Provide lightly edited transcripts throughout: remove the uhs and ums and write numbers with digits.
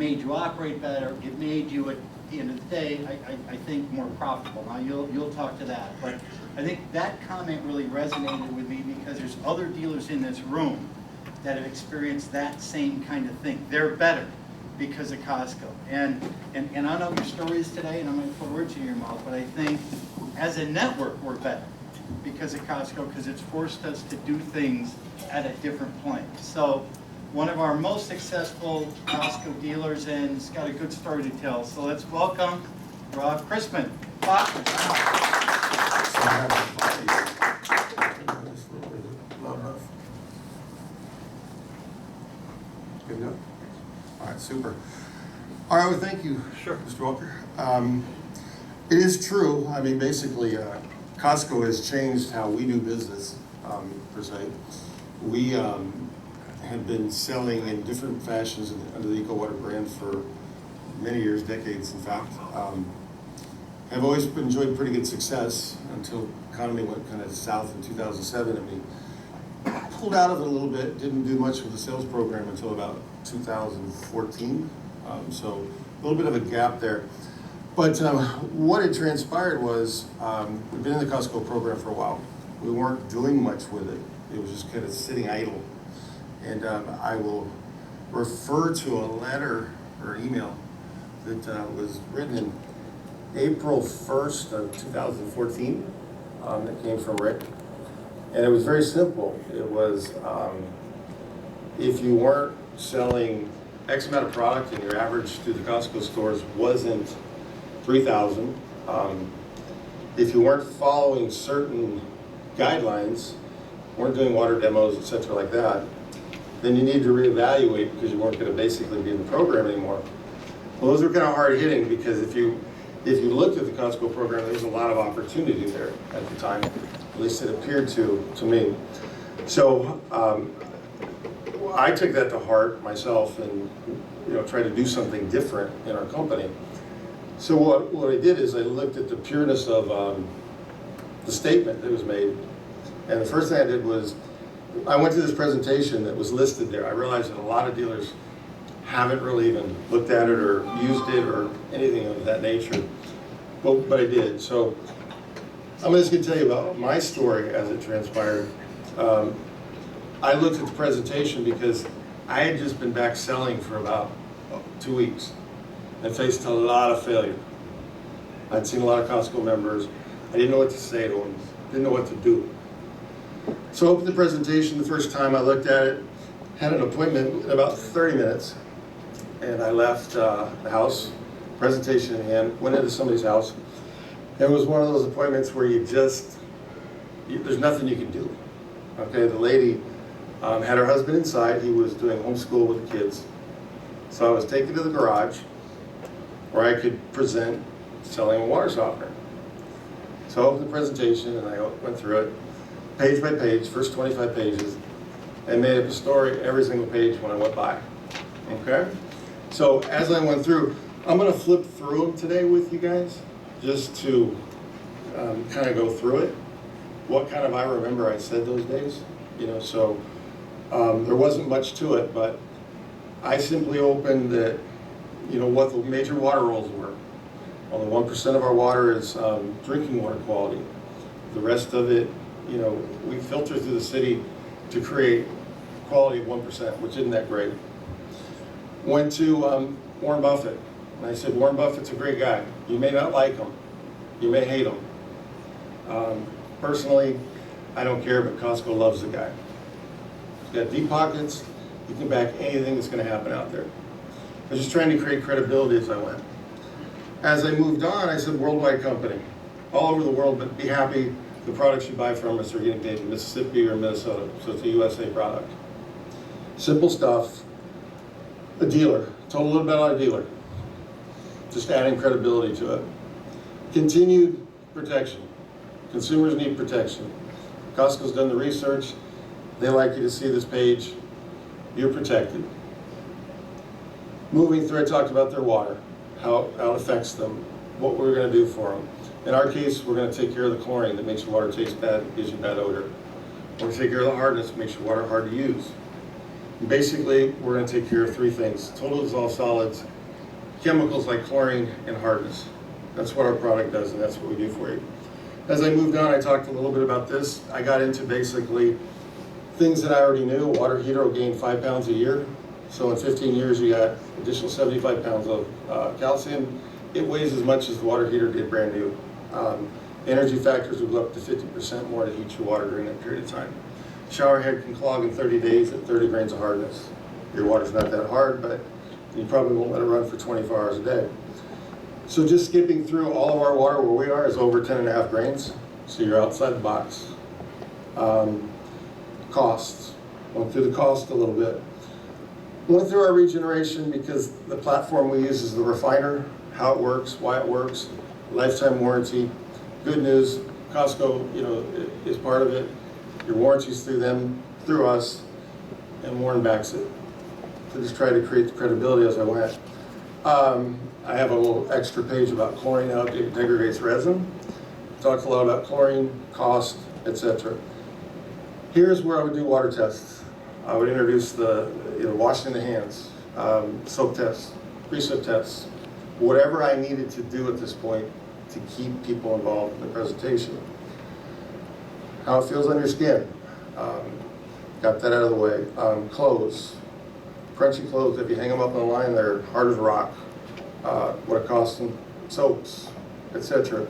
made you operate better. It made you, at the end of the day, I think, more profitable. Now, you'll talk to that. But I think that comment really resonated with me because there's other dealers in this room that have experienced that same kind of thing. They're better because of Costco. And I know your story is today, and I'm going to put words in your mouth, but I think as a network, we're better because of Costco, because it's forced us to do things at a different point. So one of our most successful Costco dealers, and he's got a good story to tell. So let's welcome BobCrissman. Bob. Good enough? All right, super. All right, well, thank you, Sure. Mr. Walker. It is true. I mean, basically, Costco has changed how we do business, per se. We have been selling in different fashions under the EcoWater brand for many years, decades, in fact. Have always enjoyed pretty good success until the economy went kind of south in 2007. And we pulled out of it a little bit, didn't do much with the sales program until about 2014. So a little bit of a gap there. But what had transpired was we've been in the Costco program for a while. We weren't doing much with it. It was just kind of sitting idle. And I will refer to a letter or email that was written in April 1st of 2014 that came from Rick. And it was very simple. It was if you weren't selling X amount of product and your average through the Costco stores wasn't 3,000, if you weren't following certain guidelines, weren't doing water demos, etc. like that, then you need to reevaluate because you weren't going to basically be in the program anymore. Well, those were kind of hard hitting because if you looked at the Costco program, there was a lot of opportunity there at the time. At least it appeared to me. So I took that to heart myself and tried to do something different in our company. So what I did is I looked at the pureness of the statement that was made. And the first thing I did was I went to this presentation that was listed there. I realized that a lot of dealers haven't really even looked at it or used it or anything of that nature. But I did. So I'm just going to tell you about my story as it transpired. I looked at the presentation because I had just been back selling for about 2 weeks and faced a lot of failure. I'd seen a lot of Costco members. I didn't know what to say to them, didn't know what to do. So I opened the presentation the first time I looked at it, had an appointment in about 30 minutes, and I left the house, presentation in hand, went into somebody's house. It was one of those appointments where there's nothing you can do. Okay, the lady had her husband inside. He was doing homeschool with the kids. So I was taken to the garage where I could present selling a water softener. So I opened the presentation and I went through it, page by page, first 25 pages, and made up a story every single page when I went by. Okay? So as I went through, I'm going to flip through them today with you guys, just to kind of go through it. What kind of I remember I said those days, so there wasn't much to it, but I simply opened it, what the major water roles were. Only 1% of our water is drinking water quality. The rest of it, we filter through the city to create quality of 1%, which isn't that great. Went to Warren Buffett, and I said, Warren Buffett's a great guy. You may not like him, you may hate him. Personally, I don't care, but Costco loves the guy. He's got deep pockets. He can back anything that's going to happen out there. I was just trying to create credibility as I went. As I moved on, I said worldwide company, all over the world, but be happy the products you buy from us are getting made in Mississippi or Minnesota, so it's a USA product. Simple stuff. A dealer. Told a little bit about a dealer. Just adding credibility to it. Continued protection. Consumers need protection. Costco's done the research. They like you to see this page. You're protected. Moving through, I talked about their water, how it affects them, what we're going to do for them. In our case, we're going to take care of the chlorine that makes your water taste bad, gives you bad odor. We're going to take care of the hardness, makes your water hard to use. Basically, we're going to take care of three things: total dissolved solids, chemicals like chlorine, and hardness. That's what our product does, and that's what we do for you. As I moved on, I talked a little bit about this. I got into basically things that I already knew. A water heater will gain 5 pounds a year. So in 15 years, you got additional 75 pounds of calcium. It weighs as much as the water heater did brand new. Energy factors will go up to 50% more to heat your water during that period of time. Shower head can clog in 30 days at 30 grains of hardness. Your water's not that hard, but you probably won't let it run for 24 hours a day. So just skipping through all of our water where we are is over 10.5 grains. So you're outside the box. Costs. Went through the cost a little bit. Went through our regeneration because the platform we use is the refiner, how it works, why it works, lifetime warranty. Good news, Costco, is part of it. Your warranty's through them, through us, and Warren backs it. So just try to create the credibility as I went. I have a little extra page about chlorine, how it degrades resin. Talked a lot about chlorine, cost, etc. Here's where I would do water tests. I would introduce the washing the hands, soap tests, pre-soap tests, whatever I needed to do at this point to keep people involved in the presentation. How it feels on your skin. Got that out of the way. Clothes. Crunchy clothes, if you hang them up online, they're hard as rock. What it costs them, soaps, etc.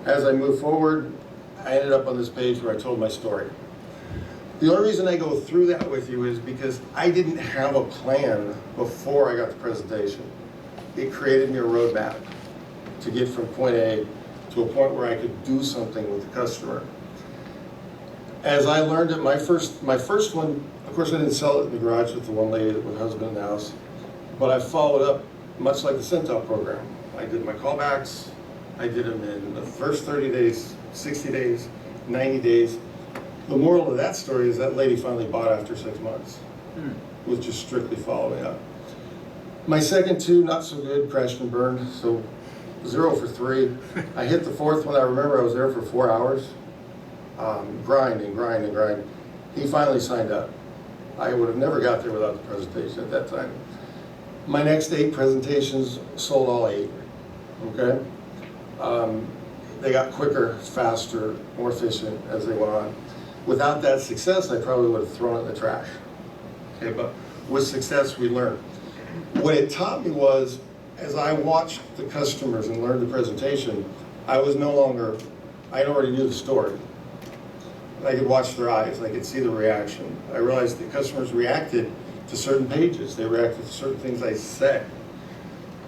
As I move forward, I ended up on this page where I told my story. The only reason I go through that with you is because I didn't have a plan before I got the presentation. It created me a roadmap to get from point A to a point where I could do something with the customer. As I learned it, my first one, of course I didn't sell it in the garage with the one lady with her husband in the house, but I followed up much like the Centel program. I did my callbacks, I did them in the first 30 days, 60 days, 90 days. The moral of that story is that lady finally bought after 6 months with just strictly following up. My second two, not so good, crashed and burned, so 0 for 3. I hit the fourth one. I remember I was there for 4 hours. Grind and grind and grind. He finally signed up. I would have never got there without the presentation at that time. My next 8 presentations sold all 8, okay? They got quicker, faster, more efficient as they went on. Without that success, I probably would have thrown it in the trash. Okay, but with success, we learn. What it taught me was, as I watched the customers and learned the presentation, I was no longer, I already knew the story. I could watch their eyes, I could see the reaction. I realized the customers reacted to certain pages, they reacted to certain things I said.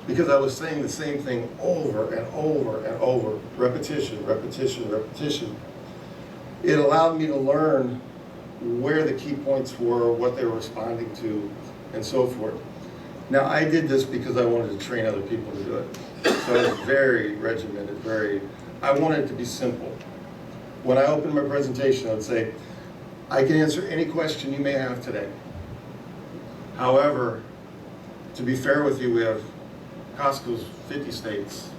Because I was saying the same thing over and over and over, repetition, repetition, repetition. It allowed me to learn where the key points were, what they were responding to, and so forth. Now, I did this because I wanted to train other people to do it. So I was very regimented, I wanted it to be simple. When I opened my presentation, I would say, I can answer any question you may have today. However, to be fair with you, we have Costco's 50 states,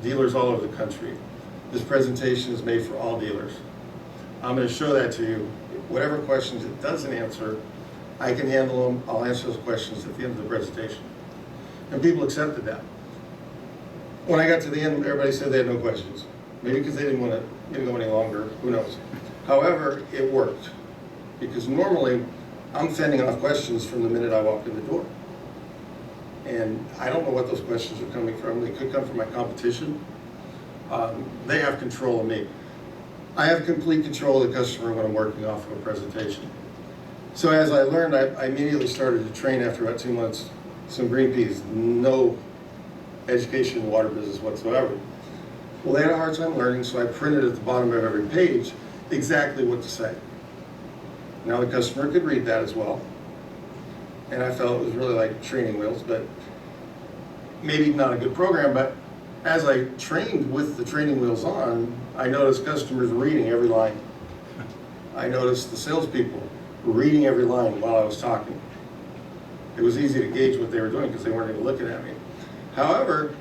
dealers all over the country. This presentation is made for all dealers. I'm going to show that to you. Whatever questions it doesn't answer, I can handle them. I'll answer those questions at the end of the presentation. And people accepted that. When I got to the end, everybody said they had no questions. Maybe because they didn't want to go any longer, who knows. However, it worked. Because normally, I'm fending off questions from the minute I walk in the door. And I don't know what those questions are coming from. They could come from my competition. They have control of me. I have complete control of the customer when I'm working off of a presentation. So as I learned, I immediately started to train after about 2 months some green peas, no education in the water business whatsoever. Well, they had a hard time learning, so I printed at the bottom of every page exactly what to say. Now the customer could read that as well. And I felt it was really like training wheels, but maybe not a good program, but as I trained with the training wheels on, I noticed customers reading every line. I noticed the salespeople reading every line while I was talking. It was easy to gauge what they were doing because they weren't even looking at me. However,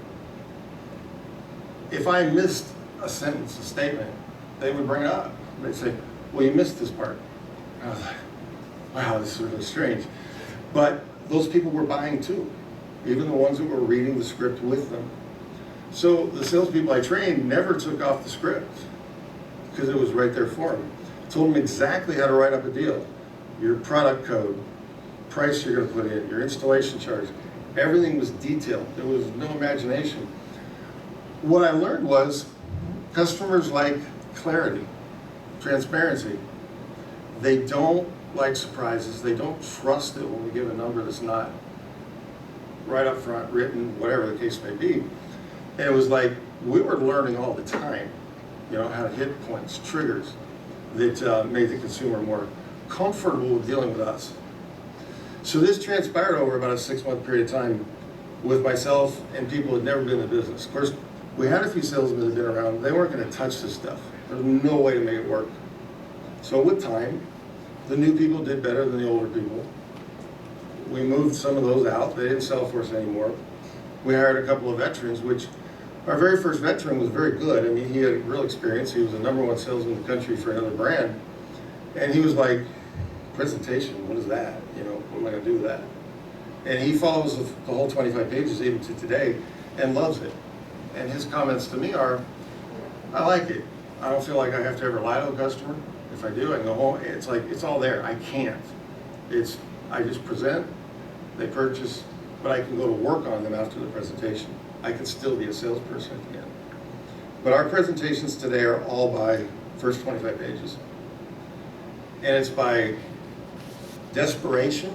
if I missed a sentence, a statement, they would bring it up. They'd say, well, you missed this part. And I was like, wow, this is really strange. But those people were buying too, even the ones that were reading the script with them. So the salespeople I trained never took off the script because it was right there for them. Told them exactly how to write up a deal, your product code, price you're going to put in, your installation charge. Everything was detailed. There was no imagination. What I learned was customers like clarity, transparency. They don't like surprises. They don't trust it when we give a number that's not right up front, written, whatever the case may be. And it was like we were learning all the time, you know, how to hit points, triggers that made the consumer more comfortable with dealing with us. So this transpired over about a 6-month period of time with myself and people who had never been in business. Of course, we had a few salesmen that had been around. They weren't going to touch this stuff. There was no way to make it work. So with time, the new people did better than the older people. We moved some of those out. They didn't sell for us anymore. We hired a couple of veterans, which our very first veteran was very good. I mean, he had real experience. He was the #1 salesman in the country for another brand. And he was like, presentation, what is that? You know, what am I going to do with that? And he follows the whole 25 pages even to today and loves it. And his comments to me are, I like it. I don't feel like I have to ever lie to a customer. If I do, I can go home. It's like, it's all there. I can't. I just present, they purchase, but I can go to work on them after the presentation. I can still be a salesperson at the end. But our presentations today are all by first 25 pages. And it's by desperation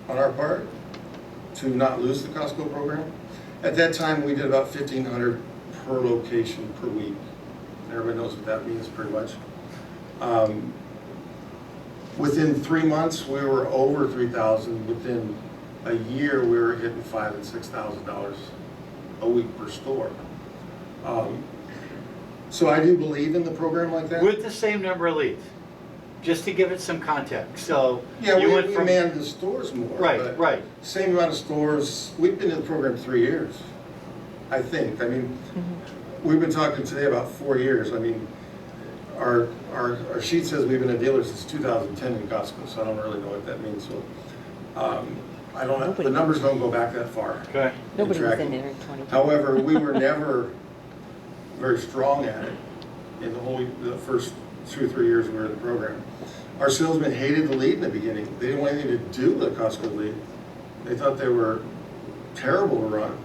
on our part to not lose the Costco program. At that time, we did about 1,500 per location per week. Everybody knows what that means pretty much. Within 3 months, we were over 3,000. Within a year, we were hitting $5,000 and $6,000 a week per store. So I do believe in the program like that. With the same number of leads, just to give it some context. So Yeah, you we went from manned the stores more. right, but right. Same amount of stores. We've been in the program 3 years, I think. I mean, we've been talking today about 4 years. I mean, our sheet says we've been a dealer since 2010 in Costco, so I don't really know what that means. So I don't know. The numbers don't go back that far. Okay. Nobody was in tracking. there in 20. However, we were never very strong at it in the first 2 or 3 years we were in the program. Our salesmen hated the lead in the beginning. They didn't want anything to do with the Costco lead. They thought they were terrible to run,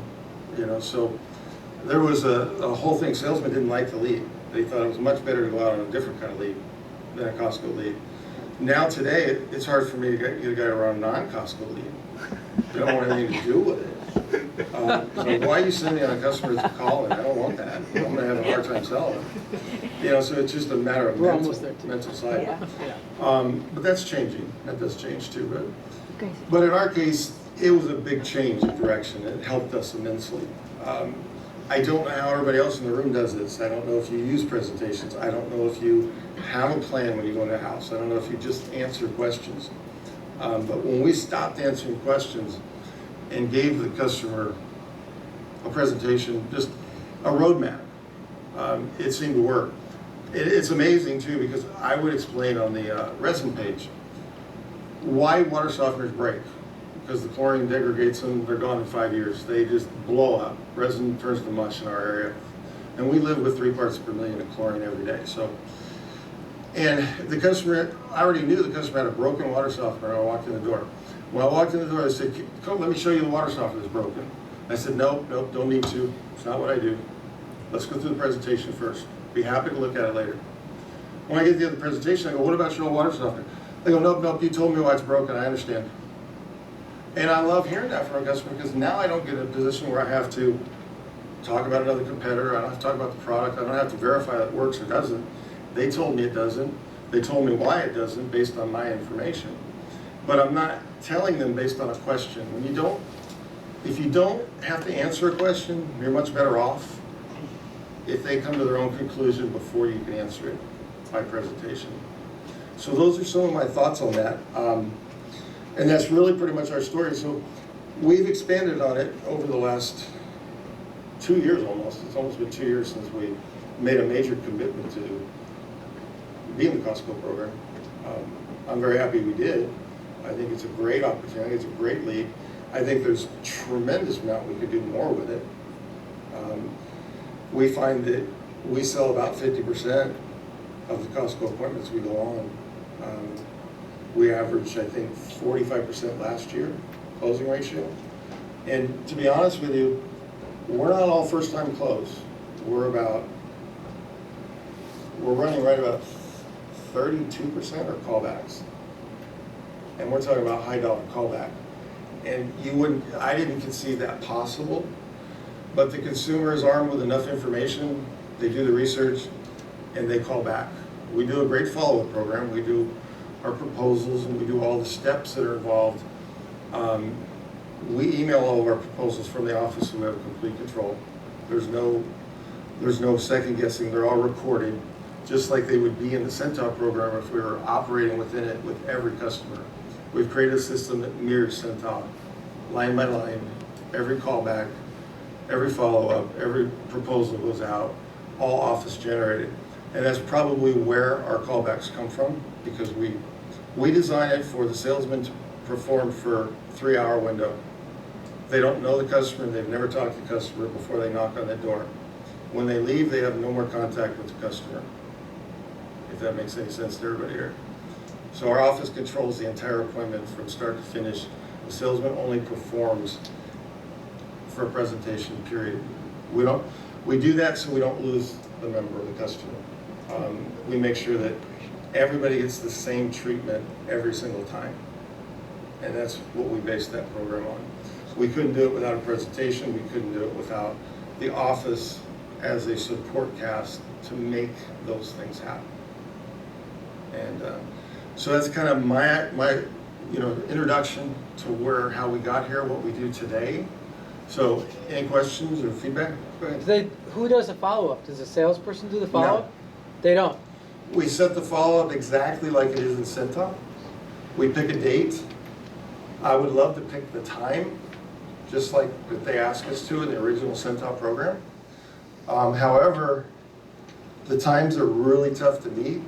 you know. So there was a whole thing. Salesmen didn't like the lead. They thought it was much better to go out on a different kind of lead than a Costco lead. Now today, it's hard for me to get a guy to run a non-Costco lead. They don't want anything to do with it. So why are you sending out a customer that's calling? I don't want that. I'm going to have a hard time selling it. You know, so it's just a matter of mental side. Yeah. But that's changing. That does change too. Okay. But in our case, it was a big change of direction. It helped us immensely. I don't know how everybody else in the room does this. I don't know if you use presentations. I don't know if you have a plan when you go into a house. I don't know if you just answer questions. But when we stopped answering questions and gave the customer a presentation, just a roadmap, it seemed to work. It's amazing too, because I would explain on the resin page why water softeners break. Because the chlorine degrades them, they're gone in 5 years. They just blow up. Resin turns to mush in our area. And we live with 3 parts per million of chlorine every day. So, and the customer, I already knew the customer had a broken water softener when I walked in the door. When I walked in the door, I said, "Come, let me show you the water softener that's broken." I said, nope, don't need to. It's not what I do. Let's go through the presentation first. Be happy to look at it later. When I get to the other presentation, I go, "What about your old water softener?" They go, nope, you told me why it's broken, I understand. And I love hearing that from a customer, because now I don't get in a position where I have to talk about another competitor. I don't have to talk about the product. I don't have to verify that it works or doesn't. They told me it doesn't. They told me why it doesn't based on my information. But I'm not telling them based on a question. If you don't have to answer a question, you're much better off if they come to their own conclusion before you can answer it by presentation. So those are some of my thoughts on that. And that's really pretty much our story. So we've expanded on it over the last 2 years almost. It's almost been 2 years since we made a major commitment to be in the Costco program. I'm very happy we did. I think it's a great opportunity, it's a great lead. I think there's a tremendous amount we could do more with it. We find that we sell about 50% of the Costco appointments we go on. We averaged, I think, 45% last year, closing ratio. And to be honest with you, we're not all first-time close. We're running right about 32% are callbacks. And we're talking about high-dollar callback. And I didn't conceive that possible, but the consumer is armed with enough information, they do the research, and they call back. We do a great follow-up program. We do our proposals, and we do all the steps that are involved. We email all of our proposals from the office, so we have complete control. There's no second guessing. They're all recorded, just like they would be in the Centop program if we were operating within it with every customer. We've created a system that mirrors Centop, line by line, every callback, every follow-up, every proposal goes out, all office generated. And that's probably where our callbacks come from, because we design it for the salesman to perform for a 3-hour window. They don't know the customer, and they've never talked to the customer before they knock on that door. When they leave, they have no more contact with the customer, if that makes any sense to everybody here. So our office controls the entire appointment from start to finish. The salesman only performs for a presentation period. We do that so we don't lose the member of the customer. We make sure that everybody gets the same treatment every single time. And that's what we base that program on. We couldn't do it without a presentation. We couldn't do it without the office as a support cast to make those things happen. And so that's kind of my introduction to how we got here, what we do today. So any questions or feedback? Go ahead. Who does the follow-up? Does the salesperson do the follow-up? No. They don't. We set the follow-up exactly like it is in Centop. We pick a date. I would love to pick the time, just like that they asked us to in the original Centop program. However, the times are really tough to meet,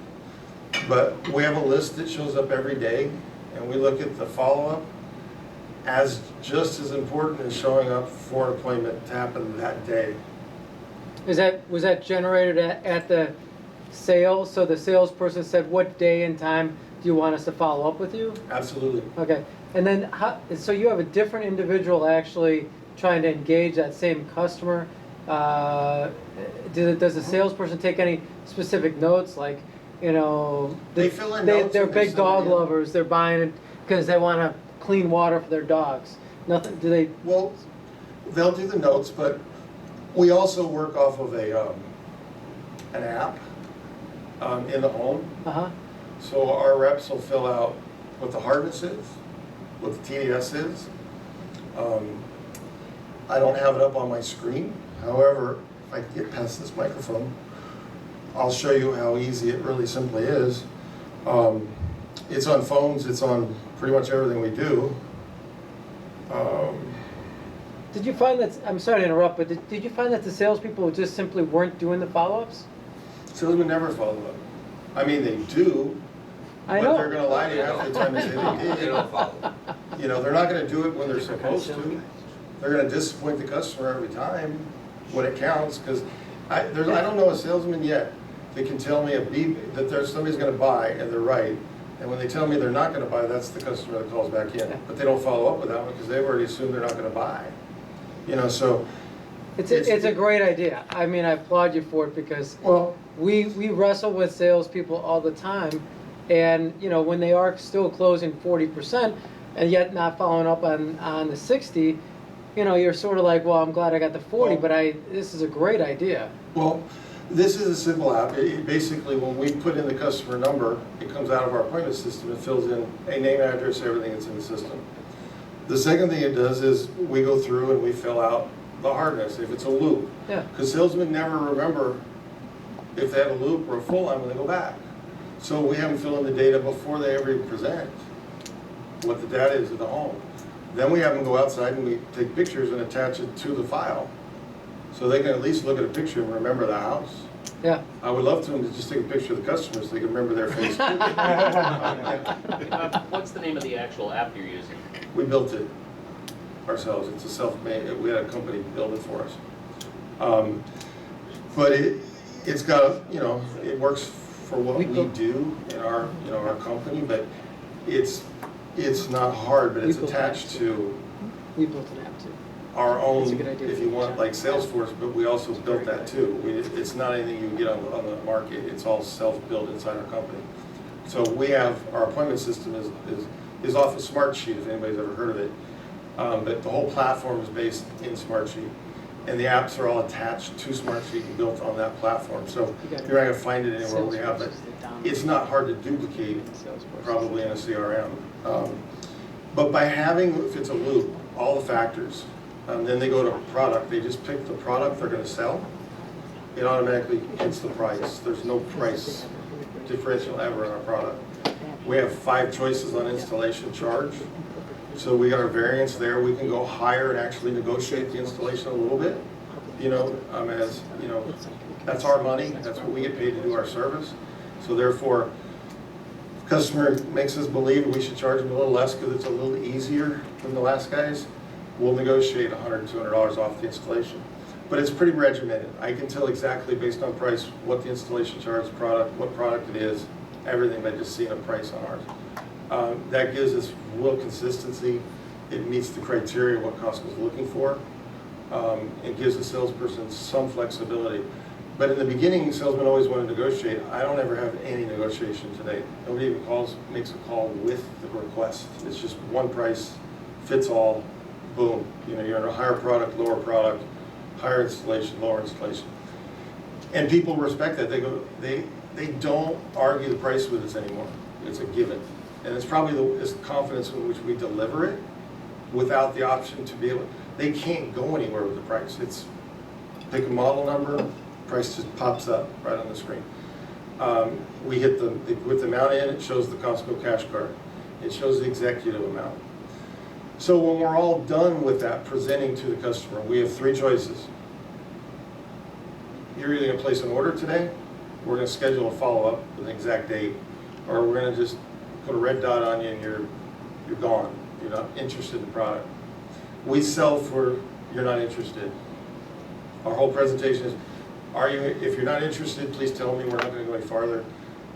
but we have a list that shows up every day, and we look at the follow-up as just as important as showing up for an appointment to happen that day. Was that generated at the sale? So the salesperson said, what day and time do you want us to follow up with you? Absolutely. Okay. And then, so you have a different individual actually trying to engage that same customer. Does the salesperson take any specific notes? Like, they fill in notes. They're big dog lovers. They're buying it because they want to clean water for their dogs. Nothing. Do they? Well, they'll do the notes, but we also work off of an app in the home. So our reps will fill out what the hardness is, what the TDS is. I don't have it up on my screen. However, if I can get past this microphone, I'll show you how easy it really simply is. It's on phones, it's on pretty much everything we do. Did you find that, I'm sorry to interrupt, but did you find that the salespeople just simply weren't doing the follow-ups? Salesmen never follow up. I mean, they do, I but know. they're going to lie to you half the time and say they did. They don't follow. They're not going to do it when they're supposed to. They're going to disappoint the customer every time when it counts, because I don't know a salesman yet that can tell me that somebody's going to buy and they're right, and when they tell me they're not going to buy, that's the customer that calls back in. But they don't follow up with that one because they've already assumed they're not going to buy. So it's a great idea. I mean, I applaud you for it, because we wrestle with salespeople all the time, and when they are still closing 40% and yet not following up on the 60, you're sort of like, well, I'm glad I got the 40, but this is a great idea. Well, this is a simple app. Basically, when we put in the customer number, it comes out of our appointment system. It fills in a name, address, everything that's in the system. The second thing it does is we go through and we fill out the hardness, if it's a loop. Yeah. Because salesmen never remember if they have a loop or a full line when they go back. So we have them fill in the data before they ever present what the data is at the home. Then we have them go outside and we take pictures and attach it to the file. So they can at least look at a picture and remember the house. Yeah. I would love to just take a picture of the customers so they can remember their face. What's the name of the actual app you're using? We built it ourselves. It's a self-made, we had a company build it for us. But it's got, it works for what we do in our, our company, but it's not hard, but it's attached to We built an app too. our own, That's a good idea. if you want, like Salesforce, but we also built that too. It's not anything you can get on the market. It's all self-built inside our company. So we have, our appointment system is off of Smartsheet, if anybody's ever heard of it. But the whole platform is based in Smartsheet. And the apps are all attached to Smartsheet and built on that platform. So you're not going to find it anywhere we have it. It's not hard to duplicate, probably in a CRM. But by having, if it's a loop, all the factors, then they go to product. They just pick the product they're going to sell. It automatically hits the price. There's no price differential ever in our product. We have 5 choices on installation charge. So we got our variance there. We can go higher and actually negotiate the installation a little bit. That's our money. That's what we get paid to do our service. So therefore, if the customer makes us believe we should charge them a little less because it's a little easier than the last guys, we'll negotiate $100, $200 off the installation. But it's pretty regimented. I can tell exactly based on price what the installation charge product, what product it is, everything by just seeing a price on ours. That gives us real consistency. It meets the criteria of what Costco's looking for. It gives the salesperson some flexibility. But in the beginning, the salesman always wanted to negotiate. I don't ever have any negotiation today. Nobody even makes a call with the request. It's just one price, fits all, boom. You're in a higher product, lower product, higher installation, lower installation. And people respect that. They don't argue the price with us anymore. It's a given. And it's probably the confidence in which we deliver it without the option to be able, they can't go anywhere with the price. It's pick a model number, price just pops up right on the screen. We hit with the amount in, it shows the Costco cash card. It shows the executive amount. So when we're all done with that, presenting to the customer, we have 3 choices. You're either going to place an order today, we're going to schedule a follow-up with an exact date, or we're going to just put a red dot on you and you're gone. You're not interested in the product. We sell for you're not interested. Our whole presentation is, if you're not interested, please tell me. We're not going to go any farther.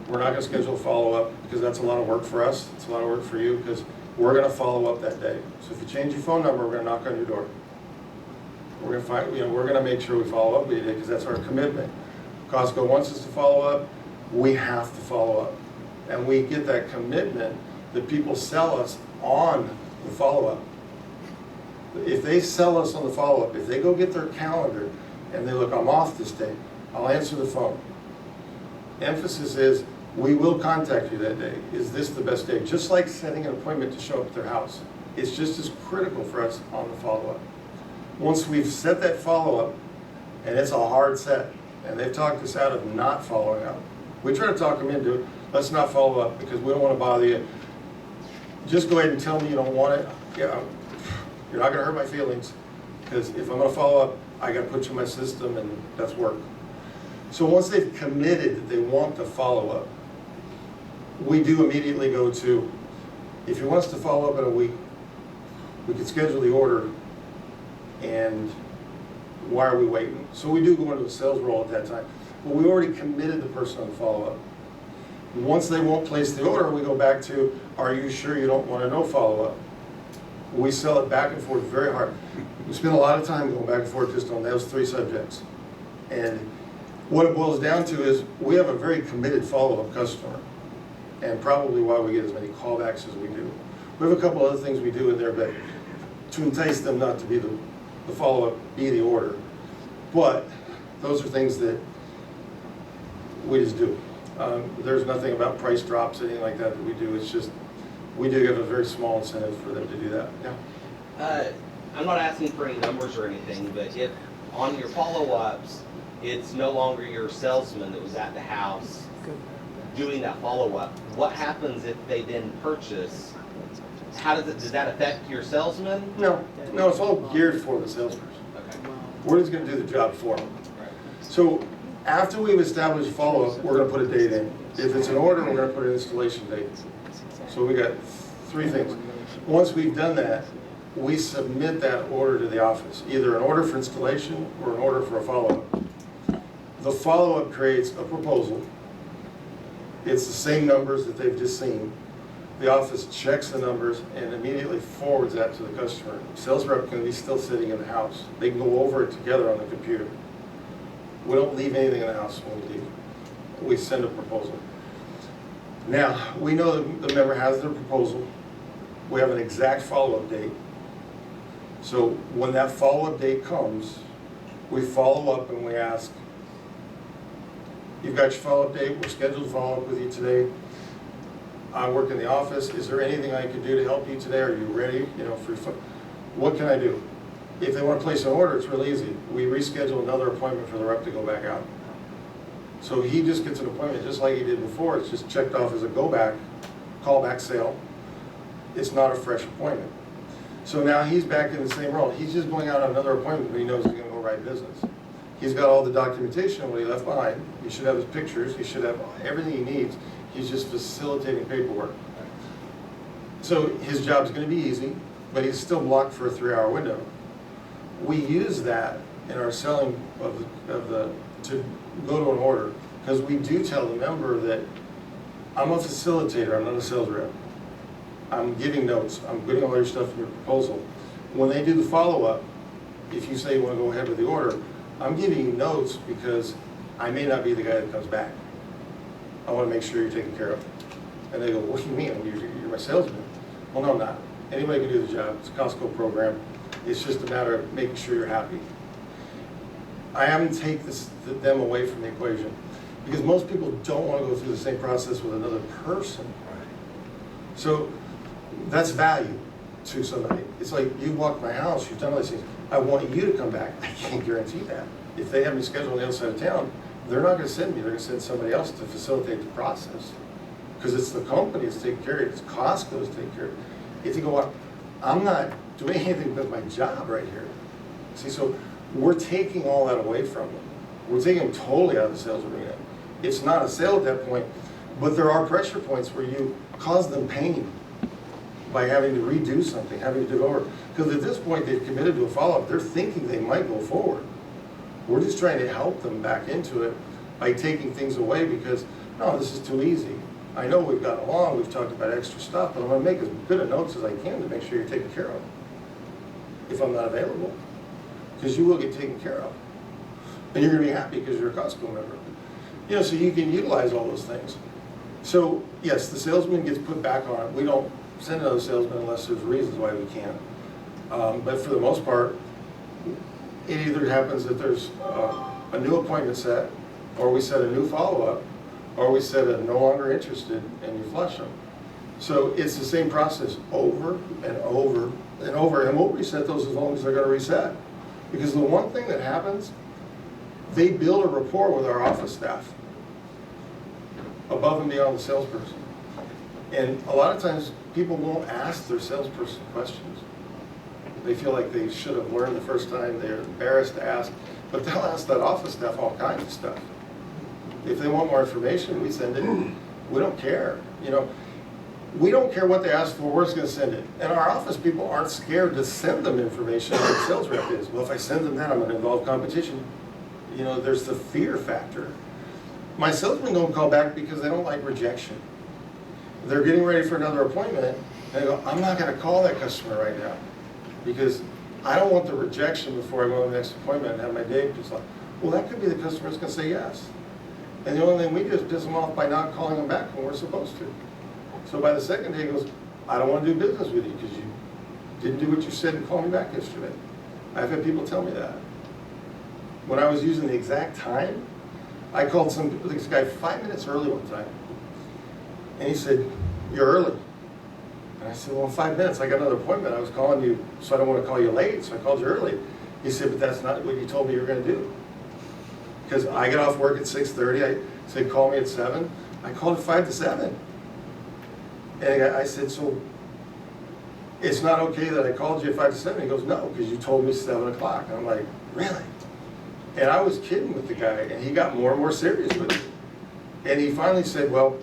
We're not going to schedule a follow-up because that's a lot of work for us. It's a lot of work for you because we're going to follow up that day. So if you change your phone number, we're going to knock on your door. We're going to make sure we follow up with you because that's our commitment. Costco wants us to follow up. We have to follow up. And we get that commitment that people sell us on the follow-up. If they sell us on the follow-up, if they go get their calendar and they look, I'm off this day, I'll answer the phone. Emphasis is, we will contact you that day. Is this the best day? Just like setting an appointment to show up at their house. It's just as critical for us on the follow-up. Once we've set that follow-up, and it's a hard set, and they've talked us out of not following up. We try to talk them into it. Let's not follow up because we don't want to bother you. Just go ahead and tell me you don't want it. Yeah, you're not going to hurt my feelings because if I'm going to follow up, I got to put you in my system and that's work. So once they've committed that they want the follow-up, we do immediately go to, if you want us to follow up in a week, we could schedule the order and why are we waiting? So we do go into a sales role at that time. But we already committed the person on the follow-up. Once they won't place the order, we go back to, are you sure you don't want to know follow-up? We sell it back and forth very hard. We spend a lot of time going back and forth just on those 3 subjects. And what it boils down to is we have a very committed follow-up customer, and probably why we get as many callbacks as we do. We have a couple other things we do in there, but to entice them not to be the follow-up, be the order. But those are things that we just do. There's nothing about price drops, anything like that we do. It's just, we do have a very small incentive for them to do that. Yeah. I'm not asking for any numbers or anything, but if on your follow-ups, it's no longer your salesman that was at the house doing that follow-up, what happens if they then purchase? Does that affect your salesman? No, it's all geared for the salesperson. Okay. We're just going to do the job for them. Right. So After we've established follow-up, we're gonna put a date in. If it's an order, we're gonna put an installation date. So we got 3 things. Once we've done that, we submit that order to the office, either an order for installation or an order for a follow-up. The follow-up creates a proposal. It's the same numbers that they've just seen. The office checks the numbers and immediately forwards that to the customer. Sales rep can be still sitting in the house. They can go over it together on the computer. We don't leave anything in the house when we leave. We send a proposal. Now, we know the member has their proposal. We have an exact follow-up date. So when that follow-up date comes, we follow up and we ask, you've got your follow-up date, we're scheduled to follow up with you today. I work in the office, is there anything I can do to help you today? Are you ready, what can I do? If they want to place an order, it's real easy. We reschedule another appointment for the rep to go back out. So he just gets an appointment just like he did before. It's just checked off as a go back, call back sale. It's not a fresh appointment. So now he's back in the same role. He's just going out on another appointment, but he knows he's going to go write business. He's got all the documentation of what he left behind. He should have his pictures. He should have everything he needs. He's just facilitating paperwork. So his job's going to be easy, but he's still blocked for a 3-hour window. We use that in our selling to go to an order, because we do tell the member that I'm a facilitator, I'm not a sales rep. I'm giving notes, I'm getting all your stuff in your proposal. When they do the follow-up, if you say you want to go ahead with the order, I'm giving you notes because I may not be the guy that comes back. I want to make sure you're taken care of. And they go, what do you mean? You're my salesman. Well, no, I'm not. Anybody can do the job. It's a Costco program. It's just a matter of making sure you're happy. I haven't taken them away from the equation because most people don't want to go through the same process with another person. So that's value to somebody. It's like, you walked my house, you've done all these things. I want you to come back. I can't guarantee that. If they have me scheduled on the other side of town, they're not going to send me. They're going to send somebody else to facilitate the process. Because it's the company that's taking care of it. It's Costco that's taking care of it. If you go up, I'm not doing anything but my job right here. See, so we're taking all that away from them. We're taking them totally out of the sales arena. It's not a sale at that point, but there are pressure points where you cause them pain by having to redo something, having to do it over. Because at this point, they've committed to a follow-up. They're thinking they might go forward. We're just trying to help them back into it by taking things away because, no, this is too easy. I know we've gotten along, we've talked about extra stuff, but I'm going to make as good a notes as I can to make sure you're taken care of if I'm not available. Because you will get taken care of. And you're going to be happy because you're a Costco member. So you can utilize all those things. So, yes, the salesman gets put back on it. We don't send another salesman unless there's reasons why we can't. But for the most part, it either happens that there's a new appointment set, or we set a new follow-up, or we set a no longer interested and you flush them. So it's the same process over and over and over, and we'll reset those as long as they're going to reset. Because the one thing that happens, they build a rapport with our office staff above and beyond the salesperson. And a lot of times people won't ask their salesperson questions. They feel like they should have learned the first time. They're embarrassed to ask, but they'll ask that office staff all kinds of stuff. If they want more information, we send it. We don't care. We don't care what they ask for, we're just going to send it. And our office people aren't scared to send them information like the sales rep is. Well, if I send them that, I'm going to involve competition. There's the fear factor. My salesmen don't call back because they don't like rejection. They're getting ready for another appointment, and they go, I'm not going to call that customer right now because I don't want the rejection before I go to the next appointment and have my day just like, well, that could be the customer that's going to say yes. And the only thing we do is piss them off by not calling them back when we're supposed to. So by the second day, he goes, I don't want to do business with you because you didn't do what you said and call me back yesterday. I've had people tell me that. When I was using the exact time, I called this guy 5 minutes early one time. And he said, you're early. And I said, well, in 5 minutes, I got another appointment. I was calling you, so I don't want to call you late, so I called you early. He said, but that's not what you told me you were going to do. Because I get off work at 6:30. I said, call me at 7. I called at 5 to 7. And I said, so it's not okay that I called you at 5 to 7? He goes, no, because you told me 7 o'clock. And I'm like, really? And I was kidding with the guy, and he got more and more serious with it. And he finally said, well,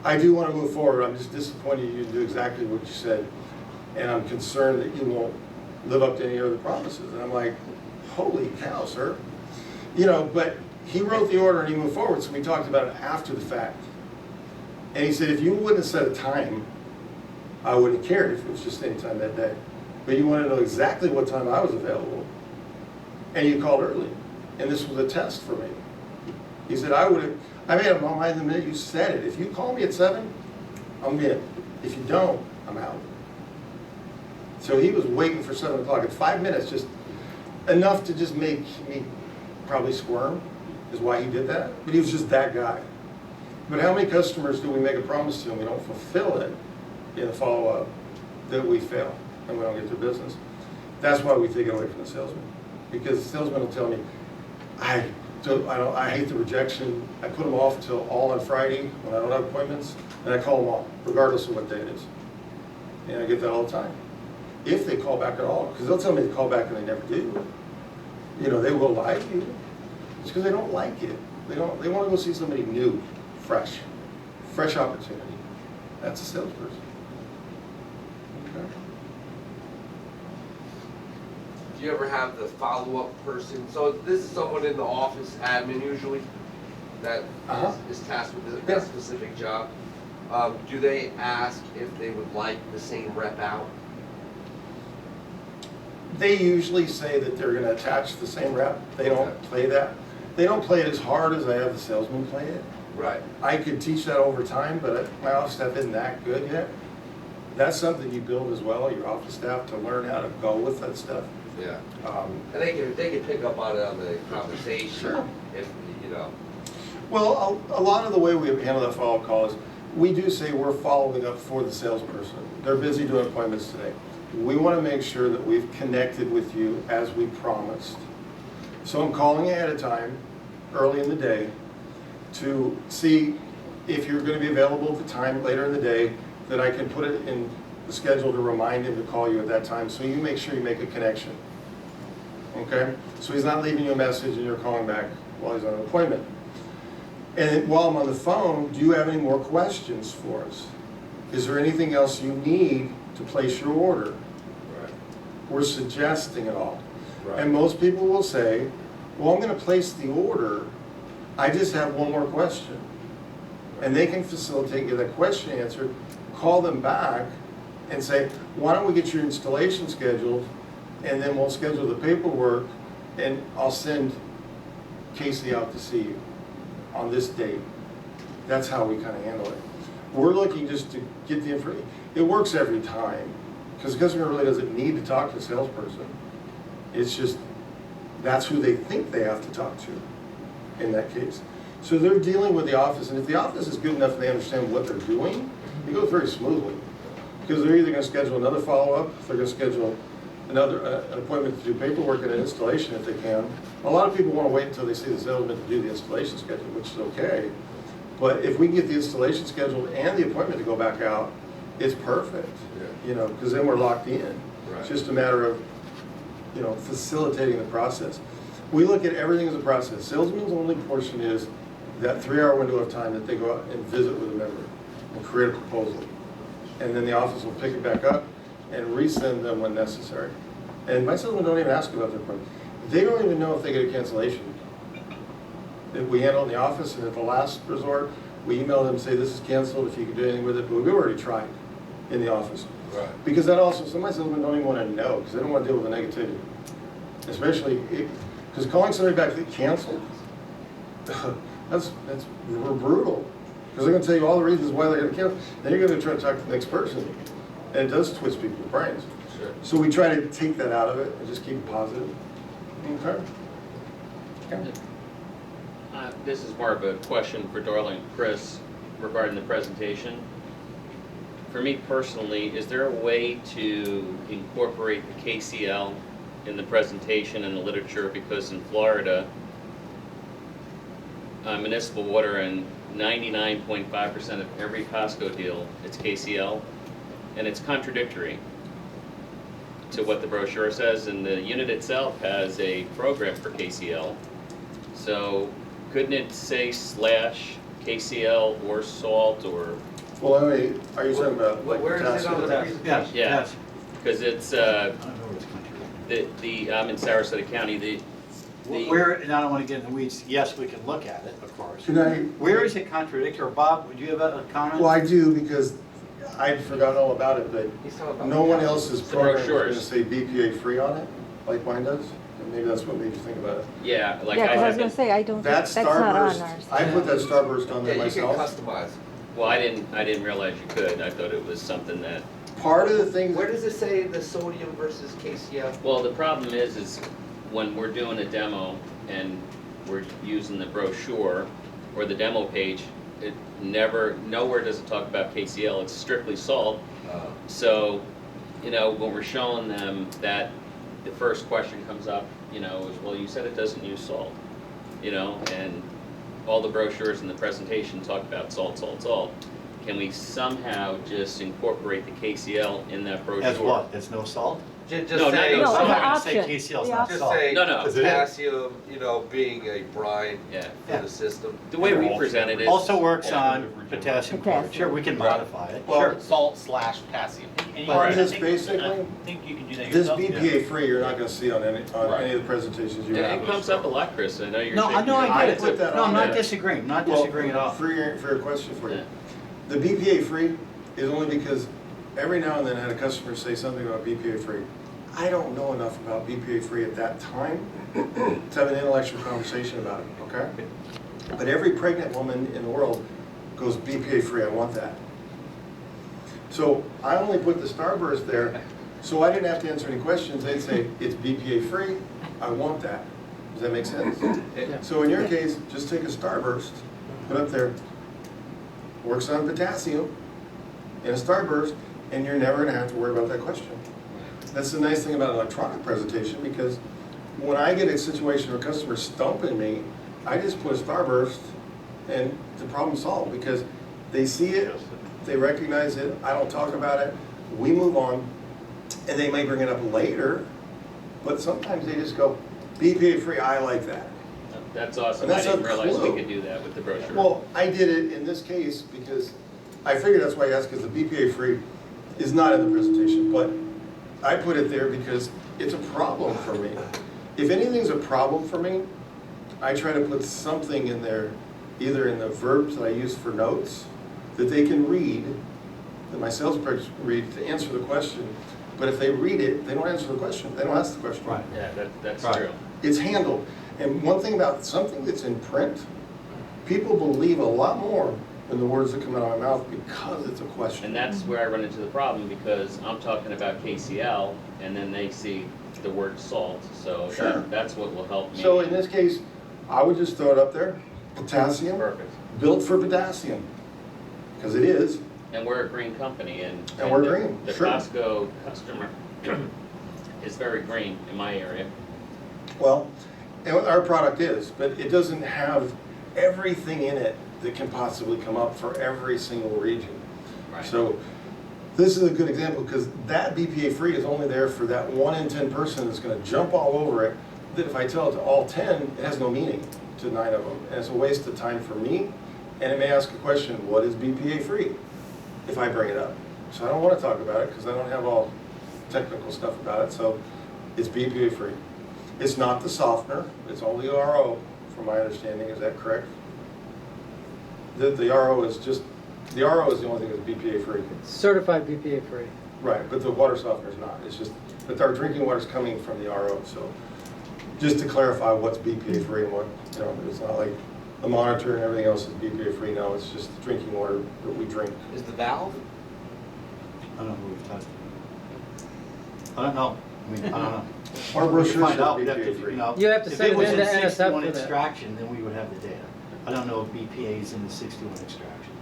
I do want to move forward. I'm just disappointed you didn't do exactly what you said. And I'm concerned that you won't live up to any other promises. And I'm like, holy cow, sir. You know, but he wrote the order and he moved forward, so we talked about it after the fact. And he said, if you wouldn't have set a time, I wouldn't have cared if it was just any time that day. But you wanted to know exactly what time I was available. And you called early. And this was a test for me. He said, I made up my mind the minute you said it. If you call me at 7, I'm in. If you don't, I'm out. So he was waiting for 7 o'clock. At 5 minutes, just enough to just make me probably squirm is why he did that. But he was just that guy. But how many customers do we make a promise to and we don't fulfill it in the follow-up, that we fail and we don't get their business? That's why we take it away from the salesman. Because the salesman will tell me, I hate the rejection. I put them off till all on Friday when I don't have appointments, and I call them all, regardless of what day it is. And I get that all the time. If they call back at all, because they'll tell me to call back and they never do. You know, they will lie to you. It's because they don't like it. They want to go see somebody new, fresh opportunity. That's a salesperson. Okay. Do you ever have the follow-up person? So this is someone in the office, admin usually, that is tasked with that specific job. Do they ask if they would like the same rep out? They usually say that they're going to attach the same rep. They don't play that. They don't play it as hard as I have the salesman play it. Right. I could teach that over time, but my office staff isn't that good yet. That's something you build as well, your office staff, to learn how to go with that stuff. Yeah. And they can pick up on it on the conversation. Sure. If you know. Well, a lot of the way we handle that follow-up call is we do say we're following up for the salesperson. They're busy doing appointments today. We want to make sure that we've connected with you as we promised. So I'm calling ahead of time, early in the day, to see if you're going to be available at the time later in the day, that I can put it in the schedule to remind him to call you at that time, so you make sure you make a connection. Okay? So he's not leaving you a message and you're calling back while he's on an appointment. And while I'm on the phone, do you have any more questions for us? Is there anything else you need to place your order? Right. We're suggesting it all. Right. And most people will say, well, I'm going to place the order, I just have one more question. And they can facilitate, get that question answered, call them back and say, why don't we get your installation scheduled, and then we'll schedule the paperwork, and I'll send Casey out to see you on this date. That's how we kind of handle it. We're looking just to get the information. It works every time, because the customer really doesn't need to talk to a salesperson. It's just, that's who they think they have to talk to in that case. So they're dealing with the office, and if the office is good enough and they understand what they're doing, it goes very smoothly. Because they're either going to schedule another follow-up, they're going to schedule another an appointment to do paperwork and an installation if they can. A lot of people want to wait until they see the salesman to do the installation schedule, which is okay. But if we can get the installation scheduled and the appointment to go back out, it's perfect. Yeah. You know, because then we're locked in. Right. It's just a matter of, you know, facilitating the process. We look at everything as a process. Salesman's only portion is that 3-hour window of time that they go out and visit with a member and create a proposal. And then the office will pick it back up and resend them when necessary. And my salesmen don't even ask about their appointment. They don't even know if they get a cancellation. If we handle it in the office, and at the last resort, we email them and say, this is canceled, if you can do anything with it. But we've already tried in the office. Right. Because that also, some of my salesmen don't even want to know, because they don't want to deal with the negativity. Especially, because calling somebody back that canceled, that's brutal. Because they're going to tell you all the reasons why they're going to cancel. Then you're going to try to talk to the next person. And it does twist people's brains. Sure. So we try to take that out of it and just keep it positive. Okay? Okay. This is more of a question for Darla and Chris regarding the presentation. For me personally, is there a way to incorporate the KCL in the presentation and the literature? Because in Florida, municipal water, and 99.5% of every Costco deal, it's KCL, and it's contradictory. to what the brochure says, and the unit itself has a program for KCL. So couldn't it say slash KCL or salt or, Well, I mean, are you talking about like Where is it on the potassium? presentation? Yes, Yeah. yes. because it's, I don't know where it's country. I'm in Sarasota County, the Where, and I don't want to get in the weeds, yes, we can look at it, of course. Can I? Where is it contradictory? Or Bob, would you have a comment? Well, I do, because I'd forgotten all about it, but He's talking about no one else's The program is brochures. gonna say BPA free on it, like mine does. And maybe that's what made you think about it. yeah, like Yeah, I because I was gonna haven't, say, I don't, think That that's not on Starburst, ours. I put that Starburst on there Yeah, you can myself. customize. well, I didn't realize you could. I thought it was something that, Part of the thing, Where does it say the sodium versus KCl? well, the problem is when we're doing a demo and we're using the brochure or the demo page, it nowhere does it talk about KCL, it's strictly salt. So, when we're showing them that, the first question comes up, is, well, you said it doesn't use salt, and all the brochures and the presentation talk about salt, salt, salt. Can we somehow just incorporate the KCL in that brochure? As what? There's no salt? Just No, say, no, I'm the not gonna say option. KCl 's The not option. just salt. say No, no. Is it? potassium, being a brine Yeah. for Yeah. the system. The way we presented it. Also works on potassium chloride. Potassium. Sure, we can modify it. Well, Sure. Salt/potassium. on this I basically, think you can do that this yourself. BPA free, you're not gonna see on any of the presentations you Yeah, have. it comes up a lot, Chris, I know you're No, shaking no, your I head. get it. put that No, I'm on not there. disagreeing, not Well, disagreeing at all. For your question for you. Yeah. The BPA free is only because every now and then I had a customer say something about BPA free. I don't know enough about BPA free at that time to have an intellectual conversation about it, okay? But every pregnant woman in the world goes BPA free, I want that. So I only put the Starburst there, so I didn't have to answer any questions. They'd say, it's BPA free, I want that. Does that make sense? So in your case, just take a Starburst, put up there, works on potassium in a Starburst, and you're never gonna have to worry about that question. That's the nice thing about an electronic presentation, because when I get a situation where customers stumping me, I just put a Starburst and the problem's solved, because they see it, they recognize it, I don't talk about it, we move on, and they may bring it up later, but sometimes they just go, BPA free, I like that. That's awesome, And I that's a didn't realize we clue. could do that with the brochure. Well, I did it in this case because I figured that's why I asked, because the BPA free is not in the presentation, but I put it there because it's a problem for me. If anything's a problem for me, I try to put something in there, either in the verbs that I use for notes, that they can read, that my sales reps read to answer the question. But if they read it, they don't answer the question, they don't ask the question. Right. Yeah, that's Right. true. It's handled. And one thing about something that's in print, people believe a lot more than the words that come out of my mouth because it's a question. And that's where I run into the problem, because I'm talking about KCL, and then they see the word salt, so Sure. that's what will help me. So in this case, I would just throw it up there, potassium, Perfect. built for potassium, because it is. And we're a green company, and we're the- green, The sure. Costco customer is very green in my area. Well, and our product is, but it doesn't have everything in it that can possibly come up for every single region. Right. So this is a good example, because that BPA free is only there for that 1 in 10 person that's gonna jump all over it, that if I tell it to all 10, it has no meaning to 9 of them. And it's a waste of time for me, and it may ask a question, what is BPA free? If I bring it up. So I don't wanna talk about it, because I don't have all technical stuff about it, so it's BPA free. It's not the softener, it's only RO, from my understanding, is that correct? The RO is just, the RO is the only thing that's BPA free. Certified BPA free. Right, but the water softener is not, it's just, but our drinking water is coming from the RO, so just to clarify what's BPA free and what, it's not like the monitor and everything else is BPA free, no, it's just drinking water that we drink. Is the valve? I don't know who we've touched. I don't know, I mean, I don't know. Our We brochure can find says out. We'd have BPA to, free. You have to send it in to If it was in NSF 61 for that. extraction, then we would have the data. I don't know if BPA is in the 61 extraction.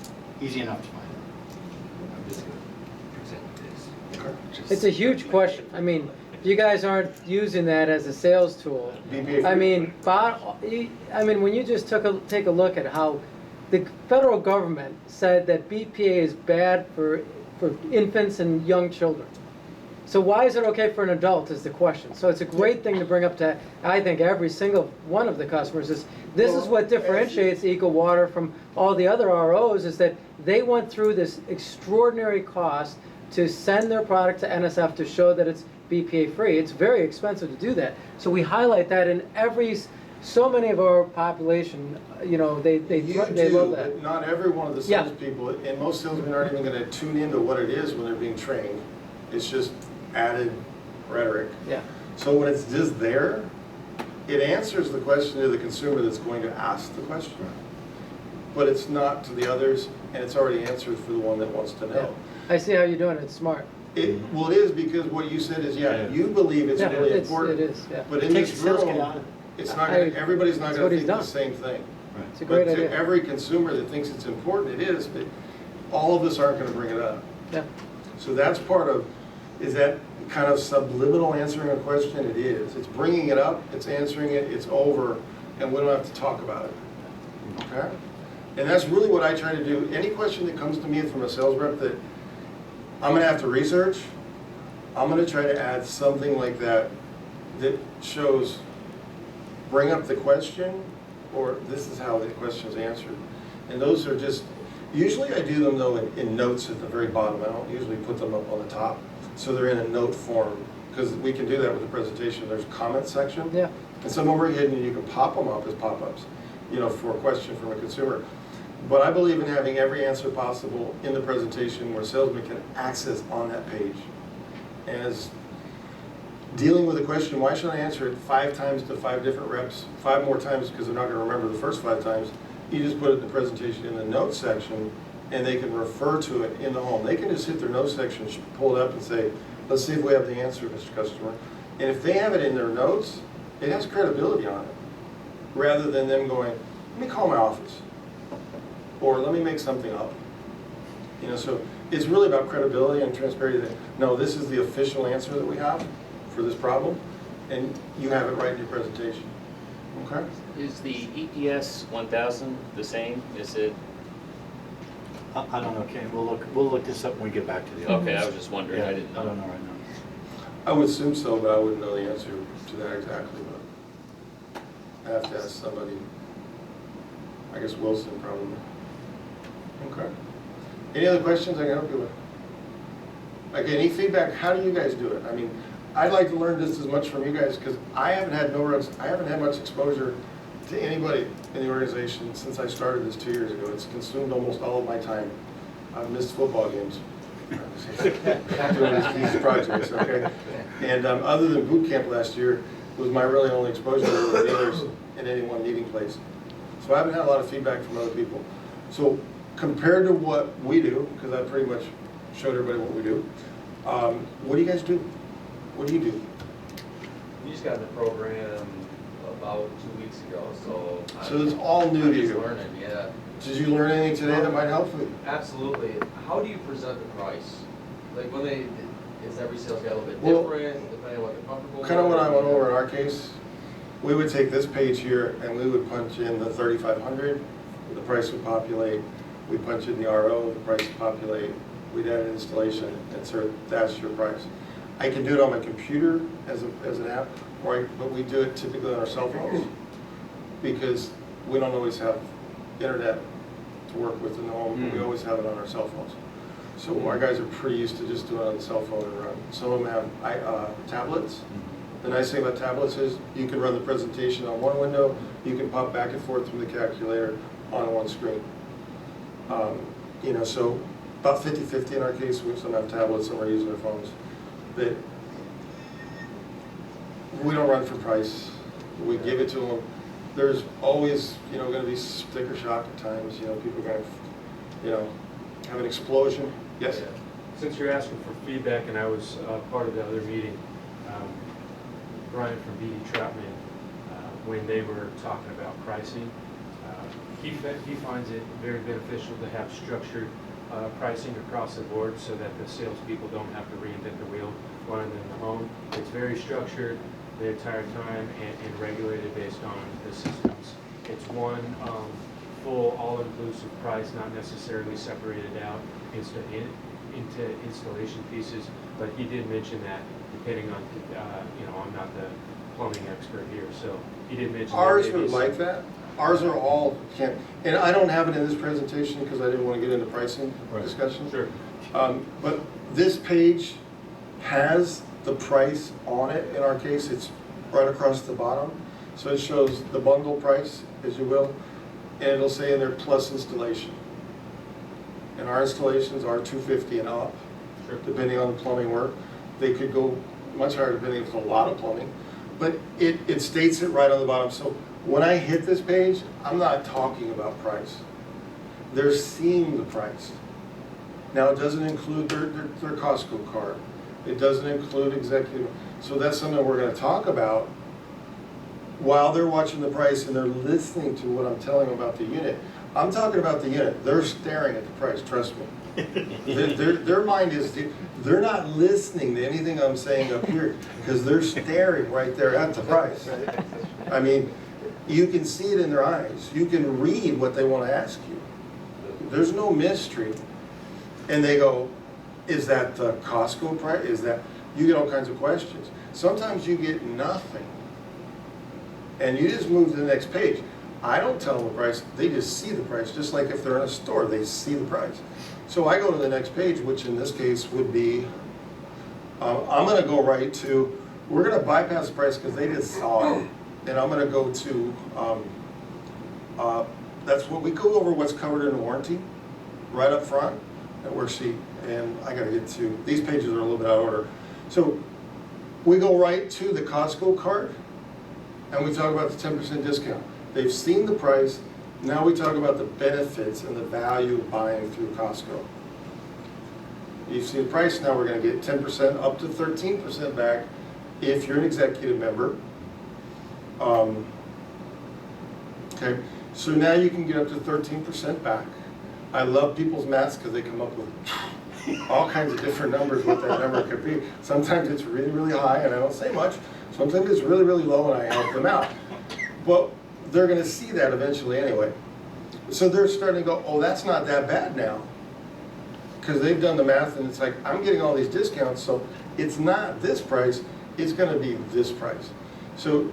Easy enough to find out. I'm just gonna Okay. It's a huge question. I mean, if you guys aren't using that as a sales tool, BPA I free. mean, when you just take a look at how the federal government said that BPA is bad for infants and young children. So why is it okay for an adult is the question. So it's a great thing to bring up to, I think, every single one of the customers is, this is what differentiates Eco Water from all the other ROs, is that they went through this extraordinary cost to send their product to NSF to show that it's BPA free. It's very expensive to do that. So we highlight that in so many of our population, you know, they You love do, that. but not every one of the Yeah. salespeople, and most salesmen aren't even gonna tune into what it is when they're being trained. It's just added rhetoric. Yeah. So when it's just there, it answers the question to the consumer that's going to ask the question. But it's not to the others, and it's already answered for the one that wants to Yeah. know. I see how you're doing it. It's smart. Well, it is, because what you said is, yeah, you believe it's Yeah, really it important. is, yeah. But It in takes this the sales room, kit out of it. it's not gonna, everybody's not That's gonna what he's think the done. same thing. It's a great But to idea. every consumer that thinks it's important, it is, but all of us aren't gonna bring it up. Yeah. So that's part of, is that kind of subliminal answering a question? It is. It's bringing it up, it's answering it, it's over, and we don't have to talk about it. Okay? And that's really what I try to do. Any question that comes to me from a sales rep that I'm gonna have to research, I'm gonna try to add something like that that shows, bring up the question, or this is how the question's answered. And those are just, usually I do them though in notes at the very bottom. I don't usually put them up on the top. So they're in a note form, because we can do that with the presentation. There's a comment section. Yeah. And some of them are hidden, and you can pop them up as pop-ups, you know, for a question from a consumer. But I believe in having every answer possible in the presentation where salesmen can access on that page. And as dealing with a question, why should I answer it 5 times to 5 different reps, 5 more times because they're not going to remember the first 5 times. You just put it in the presentation in the notes section, and they can refer to it in the home. They can just hit their notes section, pull it up and say, let's see if we have the answer, Mr. Customer. And if they have it in their notes, it has credibility on it, rather than them going, let me call my office, or let me make something up. You know, so it's really about credibility and transparency that, no, this is the official answer that we have for this problem, and you have it right in your presentation. Okay? Is the EPS 1000 the same? Is it? I don't know, Ken, we'll look this up when we get back to the office. Okay, I was just wondering, I didn't I don't know. know right now. I would assume so, but I wouldn't know the answer to that exactly, but I have to ask somebody. I guess Wilson probably. Okay. Any other questions I can help you with? Okay, any feedback? How do you guys do it? I mean, I'd like to learn just as much from you guys, because I haven't had much exposure to anybody in the organization since I started this 2 years ago. It's consumed almost all of my time. I've missed football games doing these projects, okay? And other than boot camp last year, was my really only exposure to the dealers in any one meeting place. So I haven't had a lot of feedback from other people. So compared to what we do, because I pretty much showed everybody what we do, what do you guys do? What do you do? We just got in the program about 2 weeks ago, so. So it's all new I'm to just you. learning, yeah. Did you learn anything today that might help you? Absolutely. How do you present the price? Like when is every sales guy a little bit Well, different, depending on what they're comfortable with? Kind of what I went over in our case, we would take this page here and we would punch in the 3,500, the price would populate. We punch in the RO, the price would populate. We'd add an installation, insert, that's your price. I can do it on my computer as an app, right? But we do it typically on our cell phones because we don't always have internet to work with in the home, but we always have it on our cell phones. So our guys are pretty used to just doing it on the cell phone and run. Some of them have tablets. The nice thing about tablets is you can run the presentation on one window, you can pop back and forth from the calculator on one screen. You know, so about 50-50 in our case. Some have tablets, some are using their phones. But we don't run for price. We give it to them. There's always, you know, going to be sticker shock at times. You know, people are going to, you know, have an explosion. Yes? Since you're asking for feedback, and I was part of the other meeting, Brian from BD Troutman, when they were talking about pricing, he finds it very beneficial to have structured pricing across the board so that the salespeople don't have to reinvent the wheel while in the home. It's very structured the entire time and regulated based on the systems. It's one full all-inclusive price, not necessarily separated out into installation pieces But he did mention that depending on, I'm not the plumbing expert here, so he did mention. Ours that maybe are like that. Ours are all, and I don't have it in this presentation because I didn't want to get into pricing discussion. Sure. But this page has the price on it. In our case, it's right across the bottom. So it shows the bundle price, as you will, and it'll say in there plus installation. And our installations are $250 and up, depending on the plumbing work. They could go much higher depending if it's a lot of plumbing. But it states it right on the bottom. So when I hit this page, I'm not talking about price. They're seeing the price. Now, it doesn't include their Costco card. It doesn't include executive. So that's something we're going to talk about while they're watching the price and they're listening to what I'm telling them about the unit. I'm talking about the unit. They're staring at the price, trust me. Their mind is, they're not listening to anything I'm saying up here because they're staring right there at the price. I mean, you can see it in their eyes. You can read what they want to ask you. There's no mystery. And they go, is that the Costco price? Is that, you get all kinds of questions. Sometimes you get nothing. And you just move to the next page. I don't tell them the price, they just see the price. Just like if they're in a store, they see the price. So I go to the next page, which in this case would be, I'm going to go right to, we're going to bypass the price because they just saw it. And I'm going to go to, that's what we go over what's covered in the warranty, right up front, that worksheet. And I got to get to, these pages are a little bit out of order. So we go right to the Costco card, and we talk about the 10% discount. They've seen the price, now we talk about the benefits and the value of buying through Costco. You've seen the price, now we're going to get 10% up to 13% back if you're an executive member. Okay, so now you can get up to 13% back. I love people's maths because they come up with all kinds of different numbers what that number could be. Sometimes it's really, really high and I don't say much. Sometimes it's really, really low and I help them out. But they're going to see that eventually anyway. So they're starting to go, oh, that's not that bad now. Because they've done the math and it's like, I'm getting all these discounts, so it's not this price, it's going to be this price. So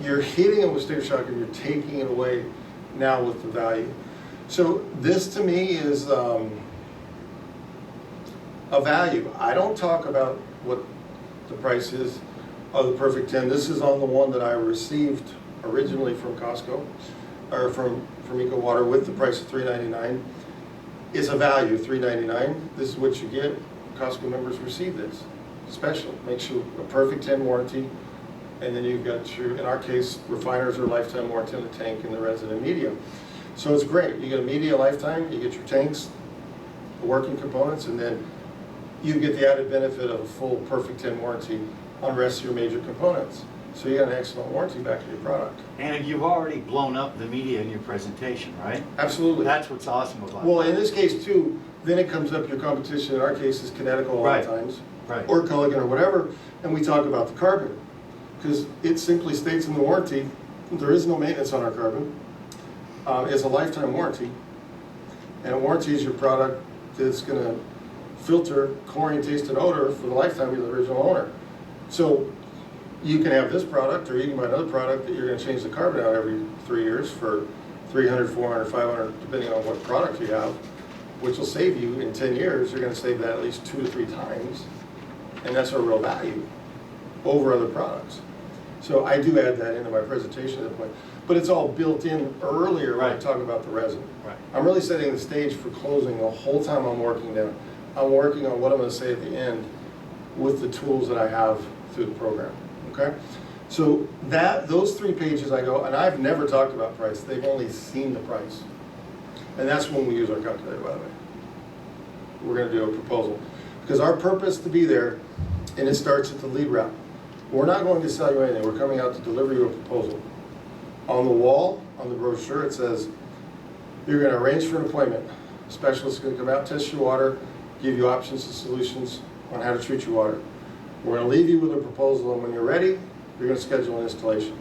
you're hitting them with sticker shock and you're taking it away now with the value. So this to me is a value. I don't talk about what the price is of the Perfect 10. This is on the one that I received originally from Costco, or from Eco Water with the price of $3.99. It's a value of $3.99. This is what you get. Costco members receive this special. Makes you a Perfect 10 warranty, and then you've got your, in our case, refiners are lifetime warranty on the tank and the resin and media. So it's great. You get a media lifetime, you get your tanks, the working components, and then you get the added benefit of a full Perfect 10 warranty on the rest of your major components. So you got an excellent warranty back in your product. And you've already blown up the media in your presentation, right? Absolutely. That's what's awesome about it. Well, in this case too, then it comes up, your competition in our case is Kinetico a lot of times, Right. or Culligan or whatever, and we talk about the carbon. Because it simply states in the warranty, there is no maintenance on our carbon. It's a lifetime warranty, and a warranty is your product that's going to filter chlorine, taste, and odor for the lifetime of the original owner. So you can have this product, or you can buy another product that you're going to change the carbon out every 3 years for $300, $400, $500, depending on what product you have, which will save you in 10 years. You're going to save that at least 2 to 3 times, and that's a real value over other products. So I do add that into my presentation at that point. But it's all built in earlier when I talk about the resin. Right. I'm really setting the stage for closing the whole time I'm working down. I'm working on what I'm going to say at the end with the tools that I have through the program. Okay? So those 3 pages I go, and I've never talked about price. They've only seen the price. And that's when we use our calculator, by the way. We're going to do a proposal. Because our purpose to be there, and it starts at the lead route. We're not going to sell you anything. We're coming out to deliver you a proposal. On the wall, on the brochure, it says, you're going to arrange for an appointment. A specialist is going to come out, test your water, give you options and solutions on how to treat your water. We're going to leave you with a proposal, and when you're ready, you're going to schedule an installation.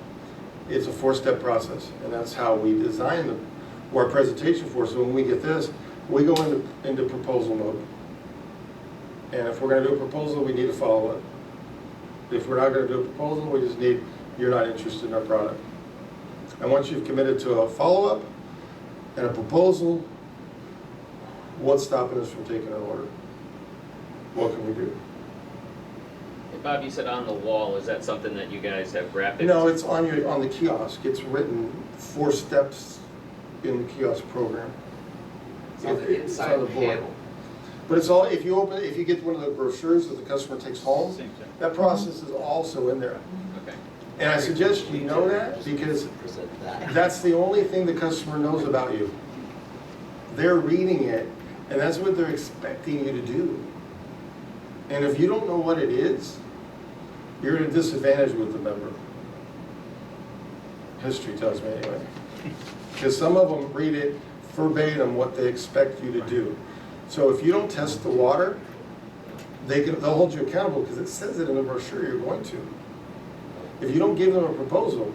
It's a 4-step process, and that's how we design our presentation for. So when we get this, we go into proposal mode. And if we're gonna do a proposal, we need a follow-up. If we're not gonna do a proposal, we just need, you're not interested in our product. And once you've committed to a follow-up and a proposal, what's stopping us from taking an order? What can we do? Hey, Bob, you said on the wall, is that something that you guys have graphics? No, it's on the kiosk. It's written 4 steps in the kiosk program. It's on the It's inside on the board. panel. But it's all, if you get one of the brochures that the customer takes home, Same thing. that process is also in there. Okay. And I suggest you know that, because that's the only thing the customer knows about you. They're reading it, and that's what they're expecting you to do. And if you don't know what it is, you're at a disadvantage with the member. History tells me anyway. Because some of them read it verbatim what they expect you to do. So if you don't test the water, they'll hold you accountable because it says it in the brochure you're going to. If you don't give them a proposal,